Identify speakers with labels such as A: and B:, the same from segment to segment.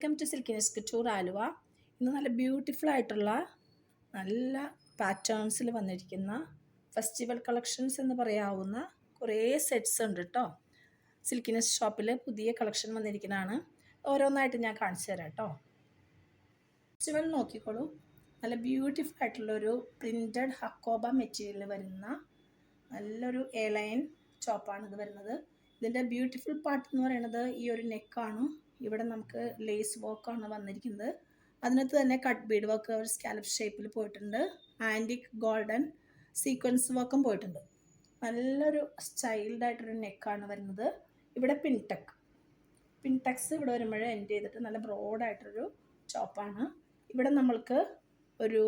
A: Welcome to silkiness Kuttoor Aluva. ഇന്ന് നല്ല beautiful ആയിട്ടുള്ള നല്ല പാറ്റേൺസിൽ വന്നിരിക്കുന്ന ഫെസ്റ്റിവൽ കളക്ഷൻസ് എന്ന് പറയാവുന്ന കുറേ സെറ്റ്സ് ഉണ്ട് കേട്ടോ. സിൽക്കിനെസ് ഷോപ്പിൽ പുതിയ കളക്ഷൻ വന്നിരിക്കുന്നതാണ്. ഓരോന്നായിട്ട് ഞാൻ കാണിച്ചു തരാം കേട്ടോ. ഫെസ്റ്റിവൽ നോക്കിക്കോളൂ. നല്ല ബ്യൂട്ടിഫുൾ ആയിട്ടുള്ളൊരു പ്രിൻറ്റഡ് ഹക്കോബ മെറ്റീരിയൽ വരുന്ന നല്ലൊരു എ ലൈൻ ചോപ്പാണ് ഇത് വരുന്നത്. ഇതിൻ്റെ ബ്യൂട്ടിഫുൾ പാർട്ട് എന്ന് പറയുന്നത് ഈ ഒരു നെക്കാണ്. ഇവിടെ നമുക്ക് ലേസ് വർക്കാണ് വന്നിരിക്കുന്നത്. അതിനകത്ത് തന്നെ കട്ട് ബീഡ് വർക്ക് ഒരു സ്കാലപ്പ് ഷേപ്പിൽ പോയിട്ടുണ്ട്. ആൻറ്റിക് ഗോൾഡൻ സീക്വൻസ് വർക്കും പോയിട്ടുണ്ട്. നല്ലൊരു സ്റ്റൈൽഡ് ആയിട്ടൊരു നെക്കാണ് വരുന്നത്. ഇവിടെ പിൻടെക്സ് ഇവിടെ വരുമ്പോൾ എൻഡ് ചെയ്തിട്ട് നല്ല ബ്രോഡായിട്ടൊരു ചോപ്പാണ്. ഇവിടെ നമ്മൾക്ക് ഒരു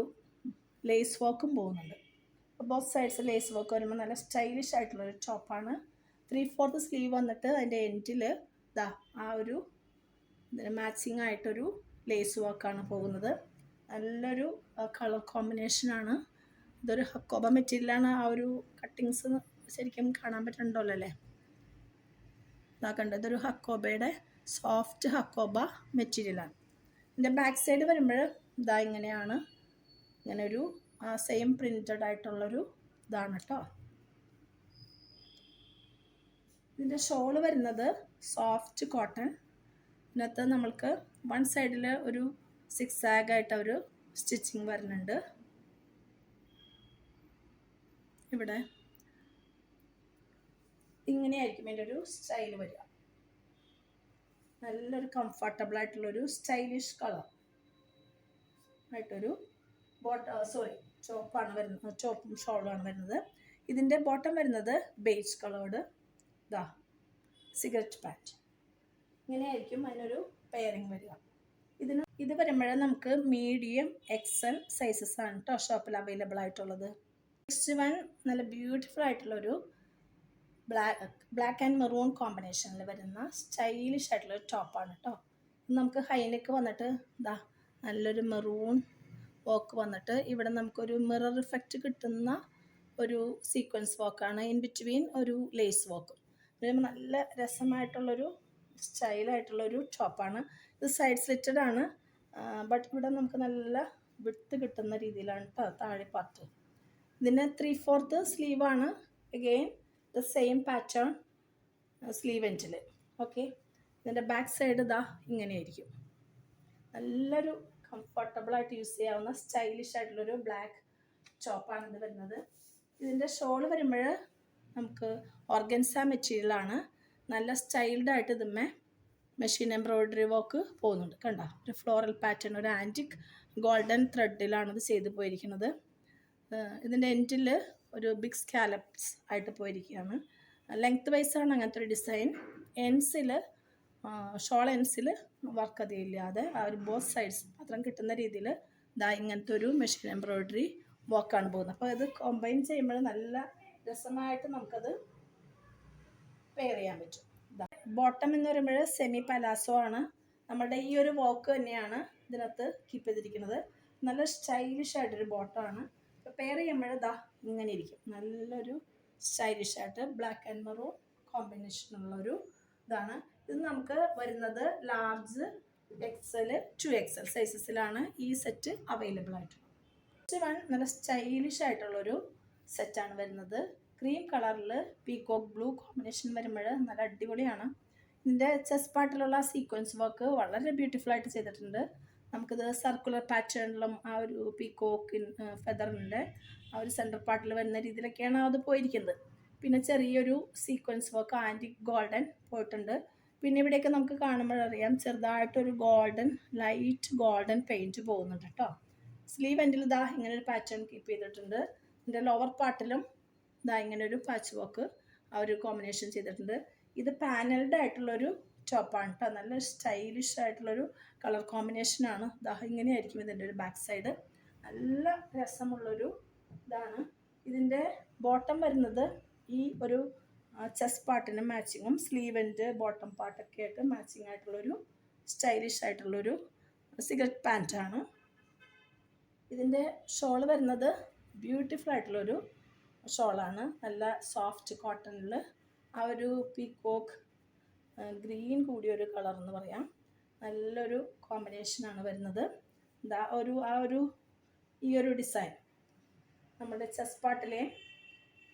A: ലേസ് വർക്കും പോകുന്നുണ്ട്. ബോത്ത് സൈഡ്സ് ലേസ് വർക്ക് വരുമ്പോൾ നല്ല സ്റ്റൈലിഷ് ആയിട്ടുള്ളൊരു ചോപ്പാണ്. 3/4 സ്ലീവ് വന്നിട്ട് അതിൻ്റെ എൻഡിൽ ആ ഒരു ഇതിന് മാച്ചിങ് ആയിട്ടൊരു ലേസ് വർക്കാണ് പോകുന്നത്. നല്ലൊരു കളർ കോമ്പിനേഷനാണ്. ഇതൊരു ഹക്കോബ മെറ്റീരിയലാണ്. ആ ഒരു കട്ടിങ്സ് ശരിക്കും കാണാൻ പറ്റുന്നുണ്ടല്ലോ അല്ലേ. കണ്ടത് ഇതൊരു ഹക്കോബയുടെ സോഫ്റ്റ് ഹക്കോബ മെറ്റീരിയലാണ്. ഇതിൻ്റെ ബാക്ക് സൈഡ് വരുമ്പോൾ ഇങ്ങനെയാണ്. ഇങ്ങനെ ഒരു സെയിം പ്രിൻറ്റഡ് ആയിട്ടുള്ളൊരു ഇതാണ് കേട്ടോ. ഇതിൻ്റെ ഷോള് വരുന്നത് സോഫ്റ്റ് കോട്ടൺ. ഇതിനകത്ത് നമ്മൾക്ക് വൺ സൈഡിൽ ഒരു സിക്സാഗ് ആയിട്ട് ഒരു സ്റ്റിച്ചിങ് വരുന്നുണ്ട്. ഇവിടെ ഇങ്ങനെയായിരിക്കും ഇതിൻ്റെ ഒരു സ്റ്റൈൽ വരിക. നല്ലൊരു കംഫർട്ടബിൾ ആയിട്ടുള്ളൊരു സ്റ്റൈലിഷ് കളർ ആയിട്ടൊരു ചോപ്പാണ് വരുന്നത്. ചോപ്പും ഷോളുമാണ് വരുന്നത്. ഇതിൻ്റെ ബോട്ടം വരുന്നത് ബേജ് കളേർഡ് സിഗരറ്റ് പാൻറ്റ്. ഇങ്ങനെയായിരിക്കും അതിനൊരു പെയറിങ് വരിക. ഇത് വരുമ്പോഴേ നമുക്ക് മീഡിയം എക്സൽ സൈസസ് ആണ് കേട്ടോ ഷോപ്പിൽ അവൈലബിൾ ആയിട്ടുള്ളത്. നെക്സ്റ്റ് വൺ നല്ല ബ്യൂട്ടിഫുൾ ആയിട്ടുള്ളൊരു ബ്ലാക്ക് ആൻഡ് മെറൂൺ കോമ്പിനേഷനിൽ വരുന്ന സ്റ്റൈലിഷ് ആയിട്ടുള്ളൊരു ടോപ്പാണ് കേട്ടോ. നമുക്ക് ഹൈനെക്ക് വന്നിട്ട് നല്ലൊരു മെറൂൺ വർക്ക് വന്നിട്ട് ഇവിടെ നമുക്കൊരു മിറർ ഇഫക്റ്റ് കിട്ടുന്ന ഒരു സീക്വൻസ് വർക്കാണ്. ഇൻ ബിറ്റ്വീൻ ഒരു ലേസ് വർക്കും. നല്ല രസമായിട്ടുള്ളൊരു സ്റ്റൈലായിട്ടുള്ളൊരു ടോപ്പാണ്. ഇത് സൈഡ് സ്ലിറ്റഡ് ആണ്. ബട്ട് ഇവിടെ നമുക്ക് നല്ല വിട്ട് കിട്ടുന്ന രീതിയിലാണ് താഴെ പാർട്ട്. ഇതിന് 3/4 സ്ലീവാണ്. Again the same pattern sleeve എൻഡിൽ. ഓക്കെ. ഇതിൻ്റെ ബാക്ക് സൈഡ് ഇങ്ങനെയായിരിക്കും. നല്ലൊരു കംഫർട്ടബിളായിട്ട് യൂസ് ചെയ്യാവുന്ന സ്റ്റൈലിഷ് ആയിട്ടുള്ളൊരു ബ്ലാക്ക് ചോപ്പാണ് ഇത് വരുന്നത്. ഇതിൻ്റെ ഷോള് വരുമ്പോൾ നമുക്ക് ഓർഗൻസ മെറ്റീരിയലാണ്. നല്ല സ്റ്റൈൽഡായിട്ട് ഇതുമ്മേ മെഷീൻ എംബ്രോയ്ഡറി വർക്ക് പോകുന്നുണ്ട്. കണ്ടോ, ഒരു ഫ്ലോറൽ പാറ്റേൺ, ഒരു ആൻറ്റിക് ഗോൾഡൻ ത്രെഡിലാണ് ഇത് ചെയ്ത് പോയിരിക്കുന്നത്. ഇതിൻ്റെ എൻഡിൽ ഒരു ബിഗ് സ്കാലപ്സ് ആയിട്ട് പോയിരിക്കുകയാണ്. ലെങ്ത് വൈസാണ് അങ്ങനത്തെ ഒരു ഡിസൈൻ. എൻസിൽ ഷോൾ എൻസിൽ വർക്ക് അധികം ഇല്ലാതെ ആ ഒരു ബോത്ത് സൈഡ്സ് മാത്രം കിട്ടുന്ന രീതിയിൽ ഇങ്ങനത്തെ ഒരു മെഷീൻ എംബ്രോയ്ഡറി വർക്കാണ് പോകുന്നത്. അപ്പോൾ ഇത് കോമ്പൈൻ ചെയ്യുമ്പോൾ നല്ല രസമായിട്ട് നമുക്കത് പെയർ ചെയ്യാൻ പറ്റും. ബോട്ടം എന്ന് പറയുമ്പോൾ സെമി പലാസോ ആണ്. നമ്മുടെ ഈ ഒരു വർക്ക് തന്നെയാണ് ഇതിനകത്ത് കീപ്പ് ചെയ്തിരിക്കുന്നത്. നല്ല സ്റ്റൈലിഷ് ആയിട്ടൊരു ബോട്ടമാണ്. അപ്പോൾ പെയർ ചെയ്യുമ്പോൾ ഇങ്ങനെ ഇരിക്കും. നല്ലൊരു സ്റ്റൈലിഷ് ആയിട്ട് ബ്ലാക്ക് ആൻഡ് മെറൂൺ കോമ്പിനേഷനുള്ളൊരു ഇതാണ്. ഇത് നമുക്ക് വരുന്നത് ലാർജ് XL 2XL സൈസസിലാണ് ഈ സെറ്റ് അവൈലബിൾ ആയിട്ടുള്ളത്. നെക്സ്റ്റ് വൺ നല്ല സ്റ്റൈലിഷ് ആയിട്ടുള്ളൊരു സെറ്റാണ് വരുന്നത്. ക്രീം കളറിൽ പീകോക്ക് ബ്ലൂ കോമ്പിനേഷൻ വരുമ്പോൾ നല്ല അടിപൊളിയാണ്. ഇതിൻ്റെ ചെസ്റ്റ് പാർട്ടിലുള്ള സീക്വൻസ് വർക്ക് വളരെ ബ്യൂട്ടിഫുൾ ആയിട്ട് ചെയ്തിട്ടുണ്ട്. നമുക്കിത് സർക്കുലർ പാറ്റേണിലും ആ ഒരു പീകോക്കിൻ ഫെദറിൻ്റെ ആ ഒരു സെൻറ്റർ പാർട്ടിൽ വരുന്ന രീതിയിലൊക്കെയാണ് അത് പോയിരിക്കുന്നത്. പിന്നെ ചെറിയൊരു സീക്വൻസ് വർക്ക് ആൻറ്റിക് ഗോൾഡൻ പോയിട്ടുണ്ട്. പിന്നെ ഇവിടെയൊക്കെ നമുക്ക് കാണുമ്പോഴറിയാം ചെറുതായിട്ടൊരു ലൈറ്റ് ഗോൾഡൻ പെയിൻറ്റ് പോകുന്നുണ്ട് കേട്ടോ. സ്ലീവ് എൻഡിൽ ഇങ്ങനെ ഒരു പാറ്റേൺ കീപ്പ് ചെയ്തിട്ടുണ്ട്. ഇതിൻ്റെ ലോവർ പാർട്ടിലും ഇങ്ങനെ ഒരു പാച്ച് വർക്ക് ആ ഒരു കോമ്പിനേഷൻ ചെയ്തിട്ടുണ്ട്. ഇത് പാനൽഡ് ആയിട്ടുള്ളൊരു ടോപ്പാണ് കേട്ടോ. നല്ല സ്റ്റൈലിഷ് ആയിട്ടുള്ളൊരു കളർ കോമ്പിനേഷനാണ്. ഇങ്ങനെയായിരിക്കും ഇതിൻ്റെ ഒരു ബാക്ക് സൈഡ്. നല്ല രസമുള്ളൊരു ഇതാണ്. ഇതിൻ്റെ ബോട്ടം വരുന്നത് ഈ ഒരു ചെസ്റ്റ് പാർട്ടിന് മാച്ചിങ്ങും സ്ലീവിൻ്റെ ബോട്ടം പാർട്ടൊക്കെ ആയിട്ട് മാച്ചിങ് ആയിട്ടുള്ളൊരു സ്റ്റൈലിഷ് ആയിട്ടുള്ളൊരു സിഗരറ്റ് പാൻറ്റാണ്. ഇതിൻ്റെ ഷോൾ വരുന്നത് ബ്യൂട്ടിഫുൾ ആയിട്ടുള്ളൊരു ഷോളാണ്. നല്ല സോഫ്റ്റ് കോട്ടണിൽ ആ ഒരു പീകോക്ക് ഗ്രീൻ കൂടിയൊരു കളർ എന്ന് പറയാം. നല്ലൊരു കോമ്പിനേഷനാണ് വരുന്നത്. ഇതാ ഈ ഒരു ഡിസൈൻ നമ്മുടെ ചെസ്റ്റ് പാർട്ടിലെയും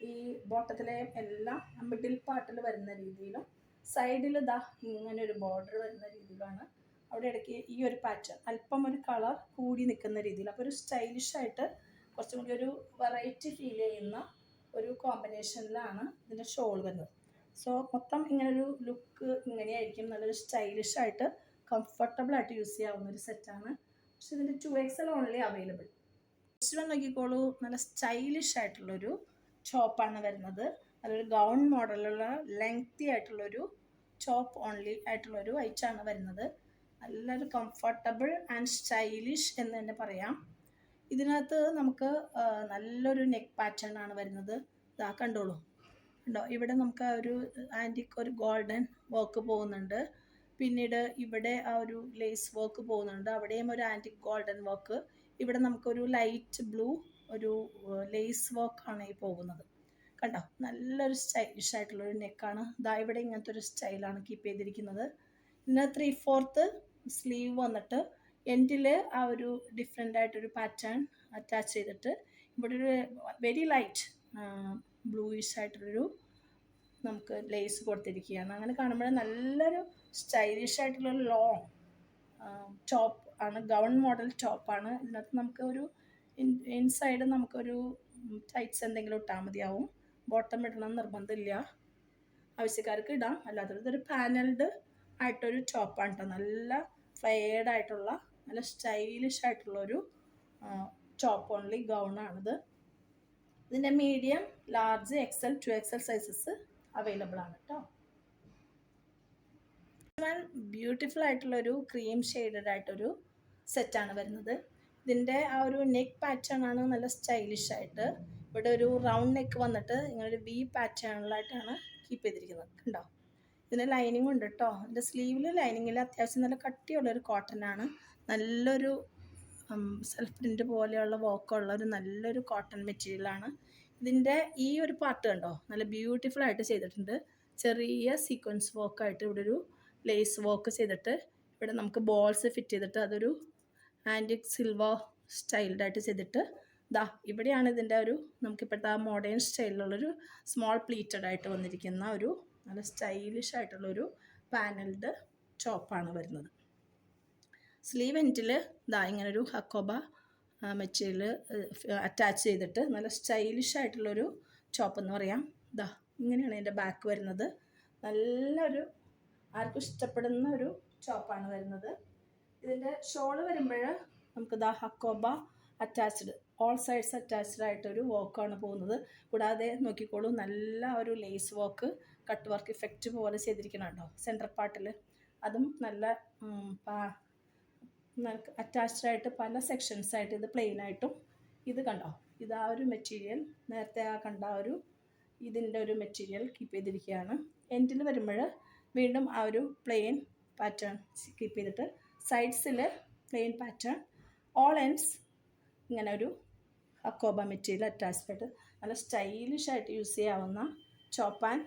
A: ഈ ബോട്ടത്തിലെയും എല്ലാം മിഡിൽ പാർട്ടിൽ വരുന്ന രീതിയിലും സൈഡിൽ ഇതാ ഇങ്ങനെ ഒരു ബോർഡർ വരുന്ന രീതിയിലാണ്. അവിടെ ഇടയ്ക്ക് ഈ ഒരു പാറ്റേൺ അല്പം ഒരു കളർ കൂടി നിൽക്കുന്ന രീതിയിൽ, അപ്പോൾ ഒരു സ്റ്റൈലിഷായിട്ട് കുറച്ചും കൂടി ഒരു വെറൈറ്റി ഫീൽ ചെയ്യുന്ന ഒരു കോമ്പിനേഷനിലാണ് ഇതിൻ്റെ ഷോൾ വരുന്നത്. സോ മൊത്തം ഇങ്ങനൊരു ലുക്ക് ഇങ്ങനെയായിരിക്കും. നല്ലൊരു സ്റ്റൈലിഷായിട്ട് കംഫർട്ടബിളായിട്ട് യൂസ് ചെയ്യാവുന്ന ഒരു സെറ്റാണ്. പക്ഷെ ഇതിൻ്റെ 2XL only available. Next one നോക്കിക്കോളൂ, നല്ല സ്റ്റൈലിഷ് ആയിട്ടുള്ളൊരു ചോപ്പാണ് വരുന്നത്. അതൊരു ഗൗൺ മോഡലുള്ള ലെങ്തി ആയിട്ടുള്ളൊരു ചോപ്പ് ഓൺലി ആയിട്ടുള്ളൊരു ഐറ്റാണ് വരുന്നത്. നല്ലൊരു കംഫർട്ടബിൾ ആൻഡ് സ്റ്റൈലിഷ് എന്ന് തന്നെ പറയാം. ഇതിനകത്ത് നമുക്ക് നല്ലൊരു നെക്ക് പാറ്റേൺ ആണ് വരുന്നത്. ഇതാ കണ്ടോളൂ, ഉണ്ടോ? ഇവിടെ നമുക്ക് ആ ഒരു ആൻറ്റിക് ഒരു ഗോൾഡൻ വർക്ക് പോകുന്നുണ്ട്. പിന്നീട് ഇവിടെ ആ ഒരു ലേസ് വർക്ക് പോകുന്നുണ്ട്. അവിടെയും ഒരു ആൻറ്റിക് ഗോൾഡൻ വർക്ക്. ഇവിടെ നമുക്കൊരു ലൈറ്റ് ബ്ലൂ ഒരു ലേസ് വർക്കാണ് ഈ പോകുന്നത്. കണ്ടോ? നല്ലൊരു സ്റ്റൈലിഷ് ആയിട്ടുള്ളൊരു നെക്കാണ്. ഇതാ ഇവിടെ ഇങ്ങനത്തെ ഒരു സ്റ്റൈലാണ് കീപ്പ് ചെയ്തിരിക്കുന്നത്. ഇതിന് 3/4 സ്ലീവ് വന്നിട്ട് എൻഡിൽ ആ ഒരു ഡിഫറെൻ്റ് ആയിട്ടൊരു പാറ്റേൺ അറ്റാച്ച് ചെയ്തിട്ട് ഇവിടെ ഒരു വെരി ലൈറ്റ് ബ്ലൂയിഷ് ആയിട്ടുള്ളൊരു നമുക്ക് ലേസ് കൊടുത്തിരിക്കുകയാണ്. അങ്ങനെ കാണുമ്പോൾ നല്ലൊരു സ്റ്റൈലിഷ് ആയിട്ടുള്ളൊരു ലോങ് ടോപ്പ് ആണ്, ഗൗൺ മോഡൽ ടോപ്പാണ്. ഇതിനകത്ത് നമുക്ക് ഒരു ഇൻസൈഡ് നമുക്കൊരു ടൈറ്റ്സ് എന്തെങ്കിലും ഇട്ടാൽ മതിയാവും. ബോട്ടം ഇടണം നിർബന്ധമില്ല, ആവശ്യക്കാർക്ക് ഇടാം. അല്ലാതെ ഇതൊരു പാനൽഡ് ആയിട്ടൊരു ടോപ്പാണ് കേട്ടോ. നല്ല ഫ്ലെയർഡ് ആയിട്ടുള്ള നല്ല സ്റ്റൈലിഷ് ആയിട്ടുള്ളൊരു ടോപ്പ് ഓൺലി ഗൗണാണിത്. ഇതിൻ്റെ medium, large, XL, 2XL sizes available ആണ് കേട്ടോ. ബ്യൂട്ടിഫുൾ ആയിട്ടുള്ളൊരു ക്രീം ഷെയ്ഡഡ് ആയിട്ടൊരു സെറ്റാണ് വരുന്നത്. ഇതിൻ്റെ ആ ഒരു നെക്ക് പാറ്റേൺ ആണ് നല്ല സ്റ്റൈലിഷ് ആയിട്ട്. ഇവിടെ ഒരു റൗണ്ട് നെക്ക് വന്നിട്ട് ഇങ്ങനൊരു V പാറ്റേണിലായിട്ടാണ് കീപ്പ് ചെയ്തിരിക്കുന്നത്. കണ്ടോ? ഇതിന് ലൈനിങ് ഉണ്ട് കേട്ടോ. ഇതിൻ്റെ സ്ലീവിൽ ലൈനിങ്ങിൽ അത്യാവശ്യം നല്ല കട്ടിയുള്ളൊരു കോട്ടനാണ്. നല്ലൊരു സെൽഫ് പ്രിൻ്റ് പോലെയുള്ള വർക്കുള്ള ഒരു നല്ലൊരു കോട്ടൺ മെറ്റീരിയലാണ്. ഇതിൻ്റെ ഈ ഒരു പാർട്ട് കണ്ടോ, നല്ല ബ്യൂട്ടിഫുൾ ആയിട്ട് ചെയ്തിട്ടുണ്ട്. ചെറിയ സീക്വൻസ് വർക്കായിട്ട് ഇവിടെ ഒരു ലേസ് വർക്ക് ചെയ്തിട്ട് ഇവിടെ നമുക്ക് ബോൾസ് ഫിറ്റ് ചെയ്തിട്ട് അതൊരു ആൻറ്റിക് സിൽവർ സ്റ്റൈൽഡായിട്ട് ചെയ്തിട്ട് ദാ ഇവിടെയാണ് ഇതിൻ്റെ ഒരു നമുക്കിപ്പോഴത്തെ ആ മോഡേൺ സ്റ്റൈലിലുള്ളൊരു സ്മോൾ പ്ലീറ്റഡ് ആയിട്ട് വന്നിരിക്കുന്ന ഒരു നല്ല സ്റ്റൈലിഷ് ആയിട്ടുള്ളൊരു പാനൽഡ് ചോപ്പാണ് വരുന്നത്. സ്ലീവ് എൻഡിൽ ദാ ഇങ്ങനൊരു ഹക്കോബ മെറ്റീരിയൽ അറ്റാച്ച് ചെയ്തിട്ട് നല്ല സ്റ്റൈലിഷ് ആയിട്ടുള്ളൊരു ചോപ്പ് എന്ന് പറയാം. ദാ ഇങ്ങനെയാണ് ഇതിൻ്റെ ബാക്ക് വരുന്നത്. നല്ലൊരു ആർക്കും ഇഷ്ടപ്പെടുന്ന ഒരു ചോപ്പാണ് വരുന്നത്. ഇതിൻ്റെ ഷോള് വരുമ്പോൾ നമുക്ക് ദാ hakoba attached, all sides attached ആയിട്ടൊരു വർക്കാണ് പോകുന്നത്. കൂടാതെ നോക്കിക്കോളൂ, നല്ല ഒരു lace work, cut work effect പോലെ ചെയ്തിരിക്കണുണ്ടോ സെൻറ്റർ പാർട്ടിൽ. അതും നല്ല അറ്റാച്ച്ഡ് ആയിട്ട് പല സെക്ഷൻസ് ആയിട്ട്. ഇത് പ്ലെയിൻ ആയിട്ടും ഇത് കണ്ടോ, ഇതാ ഒരു മെറ്റീരിയൽ നേരത്തെ ആ കണ്ട ഒരു ഇതിൻ്റെ ഒരു മെറ്റീരിയൽ കീപ്പ് ചെയ്തിരിക്കുകയാണ്. എൻഡിൽ വരുമ്പോൾ വീണ്ടും ആ ഒരു പ്ലെയിൻ പാറ്റേൺ കീപ്പ് ചെയ്തിട്ട് സൈഡ്സിൽ പ്ലെയിൻ പാറ്റേൺ, ഓൾ എൻഡ്സ് ഇങ്ങനെ ഒരു ഹക്കോബ മെറ്റീരിയൽ അറ്റാച്ച്ഡ് ആയിട്ട് നല്ല സ്റ്റൈലിഷ് ആയിട്ട് യൂസ് ചെയ്യാവുന്ന ചോപ്പ് ആൻഡ്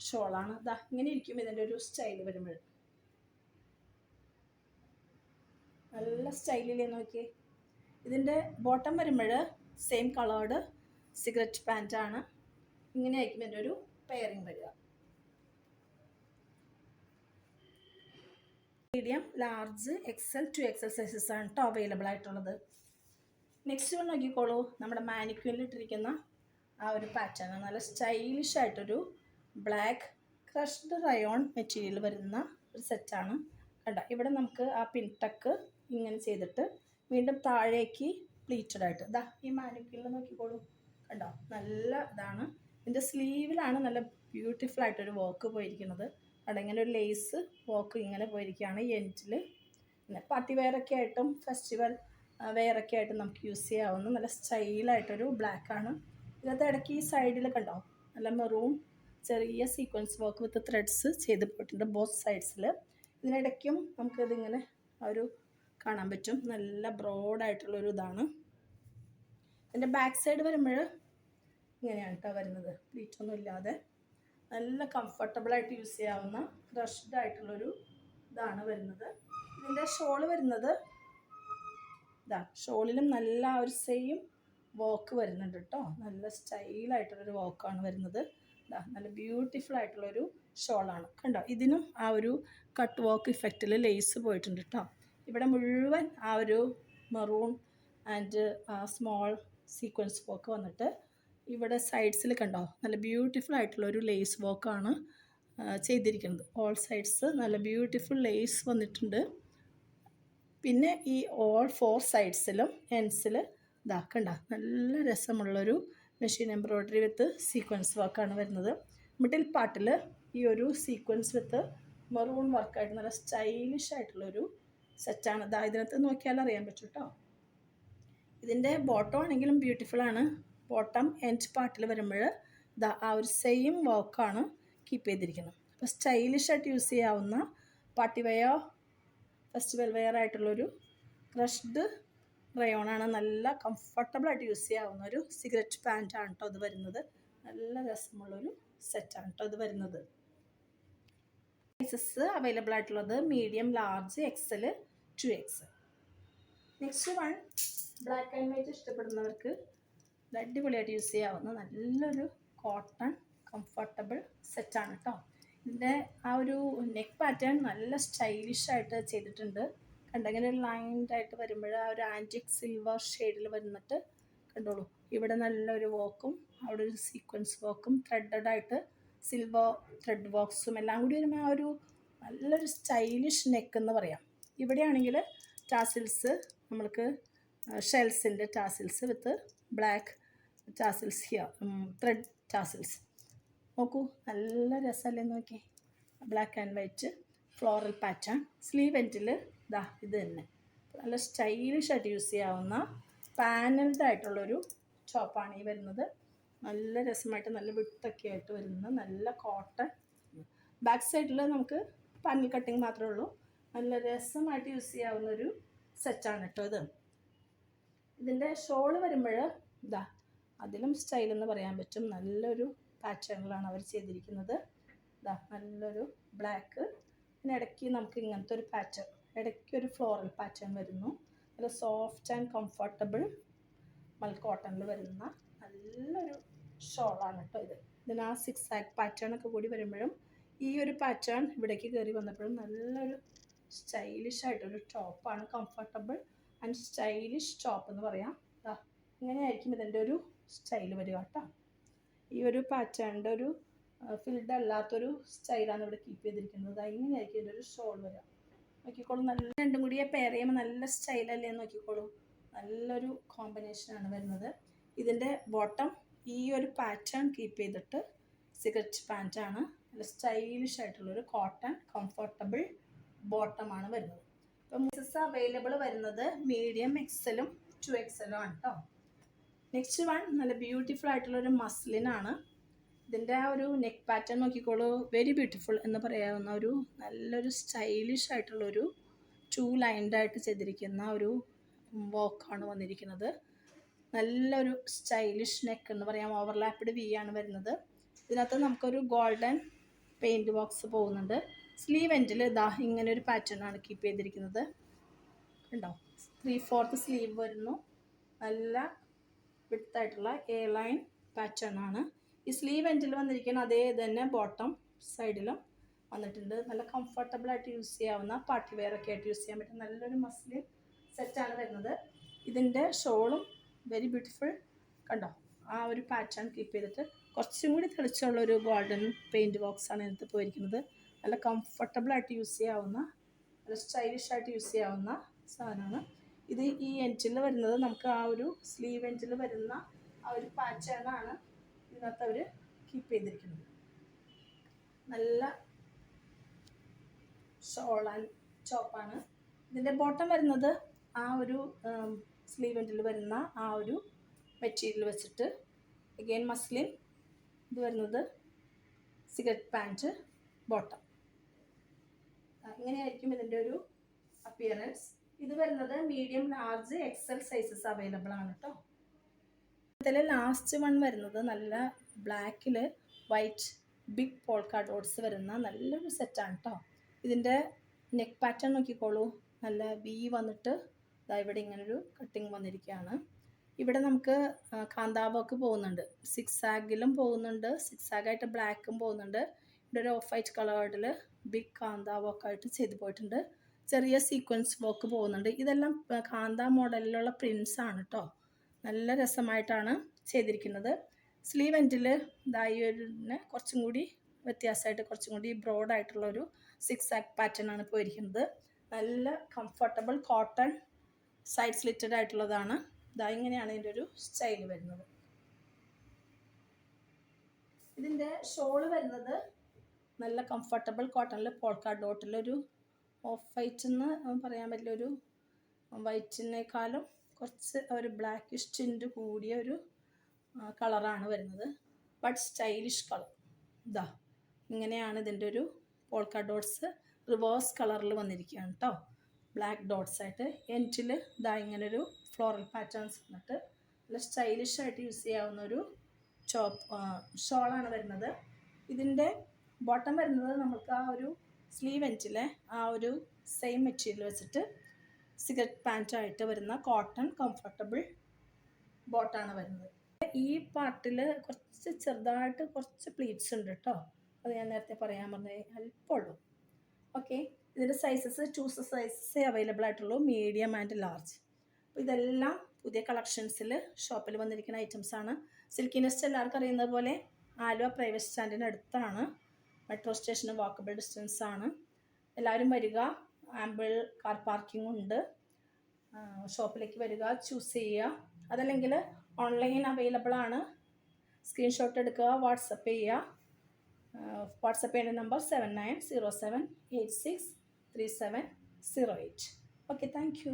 A: ഷോളാണ്. ഇതാ ഇങ്ങനെ ഇരിക്കും ഇതിൻ്റെ ഒരു സ്റ്റൈൽ വരുമ്പോൾ. നല്ല സ്റ്റൈലിലേ നോക്കി. ഇതിൻ്റെ ബോട്ടം വരുമ്പോൾ സെയിം കളേർഡ് സിഗരറ്റ് പാൻറ്റാണ്. ഇങ്ങനെ ആയിരിക്കും ഇതിൻ്റെ ഒരു പെയറിങ് വരിക. Medium, large, XL, 2XL sizes ആണ് കേട്ടോ അവൈലബിൾ ആയിട്ടുള്ളത്. നെക്സ്റ്റ് വൺ നോക്കിക്കോളൂ, നമ്മുടെ മാനിക്യൂനിൽ ഇട്ടിരിക്കുന്ന ആ ഒരു പാറ്റേൺ നല്ല സ്റ്റൈലിഷ് ആയിട്ടൊരു ബ്ലാക്ക് ക്രഷ്ഡ് റയോൺ മെറ്റീരിയൽ വരുന്ന ഒരു സെറ്റാണ്. കണ്ടോ, ഇവിടെ നമുക്ക് ആ പിൻടക്ക് ഇങ്ങനെ ചെയ്തിട്ട് വീണ്ടും താഴേക്ക് പ്ലീറ്റഡ് ആയിട്ട് ഇതാ ഈ മാനിക്യൂനിൽ നോക്കിക്കോളൂ. കണ്ടോ, നല്ല ഇതാണ്. ഇതിൻ്റെ സ്ലീവിലാണ് നല്ല ബ്യൂട്ടിഫുൾ ആയിട്ടൊരു വർക്ക് പോയിരിക്കുന്നത്. അവിടെ ഇങ്ങനെ ഒരു ലേസ് വർക്ക് ഇങ്ങനെ പോയിരിക്കുകയാണ് ഈ എൻഡിൽ. പിന്നെ പാർട്ടി വെയറൊക്കെ ആയിട്ടും ഫെസ്റ്റിവൽ വെയറൊക്കെ ആയിട്ടും നമുക്ക് യൂസ് ചെയ്യാവുന്ന നല്ല സ്റ്റൈലായിട്ടൊരു ബ്ലാക്കാണ്. ഇതിനകത്ത് ഇടയ്ക്ക് ഈ സൈഡിൽ കണ്ടോ നല്ല മെറൂൺ ചെറിയ സീക്വൻസ് വർക്ക് വിത്ത് ത്രെഡ്സ് ചെയ്ത് പോയിട്ടുണ്ട് ബോത്ത് സൈഡ്സിൽ. ഇതിനിടയ്ക്കും നമുക്കിതിങ്ങനെ ഒരു കാണാൻ പറ്റും. നല്ല ബ്രോഡായിട്ടുള്ളൊരു ഇതാണ്. ഇതിൻ്റെ ബാക്ക് സൈഡ് വരുമ്പോൾ ഇങ്ങനെയാണ് കേട്ടോ വരുന്നത്, പ്ലീറ്റൊന്നും ഇല്ലാതെ നല്ല കംഫർട്ടബിളായിട്ട് യൂസ് ചെയ്യാവുന്ന ക്രഷ്ഡ് ആയിട്ടുള്ളൊരു ഇതാണ് വരുന്നത്. ഇതിൻ്റെ ഷോള് വരുന്നത് ഇതാ, ഷോളിലും നല്ല ഒരു സെയിം വർക്ക് വരുന്നുണ്ട് കേട്ടോ. നല്ല സ്റ്റൈലായിട്ടുള്ളൊരു വർക്കാണ് വരുന്നത്. ഇതാ, നല്ല ബ്യൂട്ടിഫുൾ ആയിട്ടുള്ളൊരു ഷോളാണ് കണ്ടോ. ഇതിനും ആ ഒരു കട്ട് വർക്ക് ഇഫക്റ്റിൽ ലേസ് പോയിട്ടുണ്ട് കേട്ടോ. ഇവിടെ മുഴുവൻ ആ ഒരു maroon and small sequence work വന്നിട്ട് ഇവിടെ സൈഡ്സിൽ കണ്ടോ നല്ല ബ്യൂട്ടിഫുൾ ആയിട്ടുള്ളൊരു ലേസ് വർക്കാണ് ചെയ്തിരിക്കുന്നത്. ഓൾ സൈഡ്സ് നല്ല ബ്യൂട്ടിഫുൾ ലേസ് വന്നിട്ടുണ്ട്. പിന്നെ ഈ ഓൾ 4 സൈഡ്സിലും എൻഡ്സിൽ ഇതാക്കണ്ട നല്ല രസമുള്ളൊരു മെഷീൻ എംബ്രോയ്ഡറി വിത്ത് സീക്വൻസ് വർക്കാണ് വരുന്നത്. മിഡിൽ പാർട്ടിൽ ഈ ഒരു സീക്വൻസ് വിത്ത് മെറൂൺ വർക്കായിട്ട് നല്ല സ്റ്റൈലിഷ് ആയിട്ടുള്ളൊരു സെറ്റാണ്. ഇതാ, ഇതിനകത്ത് നോക്കിയാൽ അറിയാൻ പറ്റും കേട്ടോ. ഇതിൻ്റെ ബോട്ടം ആണെങ്കിലും ബ്യൂട്ടിഫുള്ളാണ്. ബോട്ടം എൻഡ് പാർട്ടിൽ വരുമ്പോൾ ഇതാ ആ ഒരു സെയിം വർക്കാണ് കീപ്പ് ചെയ്തിരിക്കുന്നത്. അപ്പോൾ സ്റ്റൈലിഷായിട്ട് യൂസ് ചെയ്യാവുന്ന പാർട്ടി വെയർ, ഫെസ്റ്റിവൽ വെയർ ആയിട്ടുള്ളൊരു ക്രഷ്ഡ് റയോണാണ്. നല്ല കംഫർട്ടബിളായിട്ട് യൂസ് ചെയ്യാവുന്ന ഒരു സിഗരറ്റ് പാൻറ്റാണ് കേട്ടോ അത് വരുന്നത്. നല്ല രസമുള്ളൊരു സെറ്റാണ് കേട്ടോ അത് വരുന്നത്. സൈസസ് അവൈലബിൾ ആയിട്ടുള്ളത് medium, large, XL, 2X. Next one, black and white ഇഷ്ടപ്പെടുന്നവർക്ക് അടിപൊളിയായിട്ട് യൂസ് ചെയ്യാവുന്ന നല്ലൊരു കോട്ടൺ കംഫർട്ടബിൾ സെറ്റാണ് കേട്ടോ. ഇതിൻ്റെ ആ ഒരു നെക്ക് പാറ്റേൺ നല്ല സ്റ്റൈലിഷായിട്ട് ചെയ്തിട്ടുണ്ട്. കണ്ടെങ്കിൽ ഒരു ലൈൻഡായിട്ട് വരുമ്പോൾ ആ ഒരു ആൻറ്റിക് സിൽവർ ഷെയ്ഡിൽ വന്നിട്ട് കണ്ടോളൂ. ഇവിടെ നല്ലൊരു വർക്കും അവിടെ ഒരു സീക്വൻസ് വർക്കും ത്രെഡഡായിട്ട് സിൽവർ ത്രെഡ് വർക്ക്സും എല്ലാം കൂടി വരുമ്പോൾ ആ ഒരു നല്ലൊരു സ്റ്റൈലിഷ് നെക്ക് എന്ന് പറയാം. ഇവിടെയാണെങ്കിൽ ടാസിൽസ് നമ്മൾക്ക് ഷെൽസിൻ്റെ tassels with black tassels here, thread tassels. നോക്കൂ നല്ല രസമല്ലേ നോക്കി. Black and white floral pattern. Sleeve എൻഡിൽ ഇതാ ഇത് തന്നെ നല്ല സ്റ്റൈലിഷായിട്ട് യൂസ് ചെയ്യാവുന്ന പാനൽഡ് ആയിട്ടുള്ളൊരു ടോപ്പാണ് ഈ വരുന്നത്. നല്ല രസമായിട്ട് നല്ല വിട്ടൊക്കെ ആയിട്ട് വരുന്ന നല്ല കോട്ടൺ. ബാക്ക് സൈഡിൽ നമുക്ക് പാനൽ കട്ടിങ് മാത്രമേ ഉള്ളൂ. നല്ല രസമായിട്ട് യൂസ് ചെയ്യാവുന്നൊരു സെറ്റാണ് കേട്ടോ ഇത്. ഇതിൻ്റെ ഷോള് വരുമ്പോൾ ഇതാ അതിലും സ്റ്റൈൽ എന്ന് പറയാൻ പറ്റും. നല്ലൊരു പാറ്റേണിലാണ് അവർ ചെയ്തിരിക്കുന്നത്. ഇതാ നല്ലൊരു ബ്ലാക്ക്, പിന്നെ ഇടയ്ക്ക് നമുക്ക് ഇങ്ങനത്തെ ഒരു പാറ്റേൺ, ഇടയ്ക്ക് ഒരു ഫ്ലോറൽ പാറ്റേൺ വരുന്നു. നല്ല സോഫ്റ്റ് ആൻഡ് കംഫർട്ടബിൾ മൽ കോട്ടണിൽ വരുന്ന നല്ലൊരു ഷോളാണ് കേട്ടോ ഇത്. ഇതിന് ആ 6 ആക്ക് പാറ്റേൺ ഒക്കെ കൂടി വരുമ്പോഴും ഈ ഒരു പാറ്റേൺ ഇവിടേക്ക് കയറി വന്നപ്പോഴും നല്ലൊരു സ്റ്റൈലിഷ് ആയിട്ടൊരു ടോപ്പാണ്. കംഫർട്ടബിൾ ആൻഡ് സ്റ്റൈലിഷ് ടോപ്പ് എന്ന് പറയാം. ഇങ്ങനെയായിരിക്കും ഇതിൻ്റെ ഒരു സ്റ്റൈൽ വരിക കേട്ടോ. ഈ ഒരു പാറ്റേണിൻ്റെ ഒരു ഫിൽഡ് അല്ലാത്തൊരു സ്റ്റൈലാണ് ഇവിടെ കീപ്പ് ചെയ്തിരിക്കുന്നത്. ഇങ്ങനെയായിരിക്കും ഇതിൻ്റെ ഒരു ഷോൾ വരിക. നോക്കിക്കോളൂ, നല്ല രണ്ടും കൂടി പെയർ ചെയ്യുമ്പോൾ നല്ല സ്റ്റൈലല്ലേ നോക്കിക്കോളൂ. നല്ലൊരു കോമ്പിനേഷനാണ് വരുന്നത്. ഇതിൻ്റെ ബോട്ടം ഈ ഒരു പാറ്റേൺ കീപ്പ് ചെയ്തിട്ട് സിഗരറ്റ് പാൻറ്റാണ്. നല്ല സ്റ്റൈലിഷ് ആയിട്ടുള്ളൊരു കോട്ടൺ കംഫർട്ടബിൾ ബോട്ടമാണ് വരുന്നത്. അപ്പോൾ സൈസസ് അവൈലബിൾ വരുന്നത് മീഡിയം, എക്സലും 2XL ആണ് കേട്ടോ. നെക്സ്റ്റ് വൺ നല്ല ബ്യൂട്ടിഫുൾ ആയിട്ടുള്ളൊരു മസ്ലിനാണ്. ഇതിൻ്റെ ആ ഒരു നെക്ക് പാറ്റേൺ നോക്കിക്കോളൂ. വെരി ബ്യൂട്ടിഫുൾ എന്ന് പറയാവുന്ന ഒരു നല്ലൊരു സ്റ്റൈലിഷ് ആയിട്ടുള്ളൊരു 2 ലൈൻഡായിട്ട് ചെയ്തിരിക്കുന്ന ഒരു വർക്കാണ് വന്നിരിക്കുന്നത്. നല്ലൊരു സ്റ്റൈലിഷ് നെക്ക് എന്ന് പറയാം. ഓവർലാപ്പ്ഡ് വി ആണ് വരുന്നത്. ഇതിനകത്ത് നമുക്കൊരു ഗോൾഡൻ പെയിൻറ്റ് ബോക്സ് പോകുന്നുണ്ട്. സ്ലീവ് എൻഡിൽ ഇതാ ഇങ്ങനെ ഒരു പാറ്റേൺ ആണ് കീപ്പ് ചെയ്തിരിക്കുന്നത്. ഉണ്ടോ, 3/4 സ്ലീവ് വരുന്നു. നല്ല വിഡ്ത്തായിട്ടുള്ള എ ലൈൻ പാറ്റേൺ ആണ്. ഈ സ്ലീവ് എൻഡിൽ വന്നിരിക്കുന്ന അതേ തന്നെ ബോട്ടം സൈഡിലും വന്നിട്ടുണ്ട്. നല്ല കംഫർട്ടബിളായിട്ട് യൂസ് ചെയ്യാവുന്ന പാർട്ടി വെയർ ഒക്കെ ആയിട്ട് യൂസ് ചെയ്യാൻ പറ്റും നല്ലൊരു മസ്ലിൻ സെറ്റാണ് വരുന്നത്. ഇതിൻ്റെ ഷോളും വെരി ബ്യൂട്ടിഫുൾ. കണ്ടോ, ആ ഒരു പാറ്റേൺ കീപ്പ് ചെയ്തിട്ട് കുറച്ചും കൂടി തെളിച്ചുള്ളൊരു ഗോൾഡൻ പെയിൻറ്റ് ബോക്സാണ് ഇതിനകത്ത് പോയിരിക്കുന്നത്. നല്ല കംഫർട്ടബിളായിട്ട് യൂസ് ചെയ്യാവുന്ന, നല്ല സ്റ്റൈലിഷായിട്ട് യൂസ് ചെയ്യാവുന്ന സാധനമാണ് ഇത്. ഈ എൻഡിൽ വരുന്നത് നമുക്ക് ആ ഒരു സ്ലീവ് എൻഡിൽ വരുന്ന ആ ഒരു പാറ്റേണാണ് ഇതിനകത്ത് അവർ കീപ്പ് ചെയ്തിരിക്കുന്നത്. നല്ല ഷോൾ ആൻഡ് ചോപ്പാണ്. ഇതിൻ്റെ ബോട്ടം വരുന്നത് ആ ഒരു സ്ലീവ് എൻഡിൽ വരുന്ന ആ ഒരു മെറ്റീരിയൽ വെച്ചിട്ട് അഗെയിൻ മസ്ലിൻ. ഇത് വരുന്നത് സിഗരറ്റ് പാൻറ്റ് ബോട്ടം. ഇങ്ങനെയായിരിക്കും ഇതിൻ്റെ ഒരു അപ്പിയറൻസ്. ഇത് വരുന്നത് medium, large, XL sizes available ആണ് കേട്ടോ. ഇതിൽ ലാസ്റ്റ് വൺ വരുന്നത് നല്ല ബ്ലാക്കിൽ വൈറ്റ് ബിഗ് പോൾക്ക ഡോട്ട്സ് വരുന്ന നല്ലൊരു സെറ്റാണ് കേട്ടോ. ഇതിൻ്റെ നെക്ക് പാറ്റേൺ നോക്കിക്കോളൂ, നല്ല വി വന്നിട്ട് ഇതാ ഇവിടെ ഇങ്ങനൊരു കട്ടിങ് വന്നിരിക്കുകയാണ്. ഇവിടെ നമുക്ക് കാന്താവൊക്കെ പോകുന്നുണ്ട്, സിക്സ് ആഗിലും പോകുന്നുണ്ട്, സിക്സ് ആഗായിട്ട് ബ്ലാക്കും പോകുന്നുണ്ട്. ഇവിടെ ഒരു ഓഫ് വൈറ്റ് കളേർഡിൽ ബിഗ് കാന്താവൊക്കെ ആയിട്ട് ചെയ്ത് പോയിട്ടുണ്ട്. ചെറിയ സീക്വൻസ് വർക്ക് പോകുന്നുണ്ട്. ഇതെല്ലാം കാന്ത മോഡലിലുള്ള പ്രിൻസ് ആണ് കേട്ടോ. നല്ല രസമായിട്ടാണ് ചെയ്തിരിക്കുന്നത്. സ്ലീവ് എൻഡിൽ ഇതായി ഒരു കുറച്ചും കൂടി വ്യത്യാസമായിട്ട് കുറച്ചും കൂടി ബ്രോഡായിട്ടുള്ളൊരു സിക്സ് ആഗ് പാറ്റേൺ ആണ് പോയിരിക്കുന്നത്. നല്ല കംഫർട്ടബിൾ കോട്ടൺ സൈഡ് സ്ലിറ്റഡ് ആയിട്ടുള്ളതാണ്. ഇതാ ഇങ്ങനെയാണ് ഇതിൻ്റെ ഒരു സ്റ്റൈൽ വരുന്നത്. ഇതിൻ്റെ ഷോള് വരുന്നത് നല്ല കംഫർട്ടബിൾ കോട്ടണിൽ പോൾക്ക ഡോട്ടിലൊരു ഓഫ് വൈറ്റ് എന്ന് പറയാൻ പറ്റില്ല, ഒരു വൈറ്റിനേക്കാളും കുറച്ച് ഒരു ബ്ലാക്കിഷ് ടിൻറ്റ് കൂടിയ ഒരു കളറാണ് വരുന്നത്. But stylish colour. ഇതാ ഇങ്ങനെയാണ് ഇതിൻ്റെ ഒരു പോൾക്ക ഡോട്ട്സ് റിവേഴ്സ് കളറിൽ വന്നിരിക്കുകയാണ് കേട്ടോ, ബ്ലാക്ക് ഡോട്ട്സ് ആയിട്ട്. എൻഡിൽ ഇതാ ഇങ്ങനൊരു ഫ്ലോറൽ പാറ്റേൺസ് വന്നിട്ട് നല്ല സ്റ്റൈലിഷ് ആയിട്ട് യൂസ് ചെയ്യാവുന്ന ഒരു ഷോളാണ് വരുന്നത്. ഇതിൻ്റെ ബോട്ടം വരുന്നത് നമുക്ക് ആ ഒരു സ്ലീവ് എൻഡിലെ ആ ഒരു സെയിം മെറ്റീരിയൽ വെച്ചിട്ട് സിഗരറ്റ് പാൻറ്റായിട്ട് വരുന്ന കോട്ടൺ കംഫർട്ടബിൾ ബോട്ടാണ് വരുന്നത്. ഈ പാർട്ടിൽ കുറച്ച് ചെറുതായിട്ട് കുറച്ച് പ്ലീറ്റ്സ് ഉണ്ട് കേട്ടോ, അത് ഞാൻ നേരത്തെ പറയാൻ പറഞ്ഞത് അല്പമുള്ളൂ. ഓക്കെ, ഇതിൻ്റെ സൈസസ് 2 സൈസസേ അവൈലബിൾ ആയിട്ടുള്ളൂ, മീഡിയം ആൻഡ് ലാർജ്. അപ്പോൾ ഇതെല്ലാം പുതിയ കളക്ഷൻസിൽ ഷോപ്പിൽ വന്നിരിക്കുന്ന ഐറ്റംസാണ്. സിൽക്കി നെസ്റ്റ് എല്ലാവർക്കും അറിയുന്നത് പോലെ ആലുവ പ്രൈവറ്റ് സ്റ്റാൻഡിന് അടുത്താണ്, മെട്രോ സ്റ്റേഷന് വാക്കബിൾ ഡിസ്റ്റൻസ് ആണ്. എല്ലാവരും വരിക, ആമ്പിൾ കാർ പാർക്കിംഗ് ഉണ്ട്. ഷോപ്പിലേക്ക് വരിക, ചൂസ് ചെയ്യുക. അതല്ലെങ്കിൽ ഓൺലൈൻ അവൈലബിൾ ആണ്, സ്ക്രീൻഷോട്ട് എടുക്കുക, വാട്സപ്പ് ചെയ്യുക. വാട്സപ്പ് ചെയ്യേണ്ട നമ്പർ 7907863708. Okay, thank you.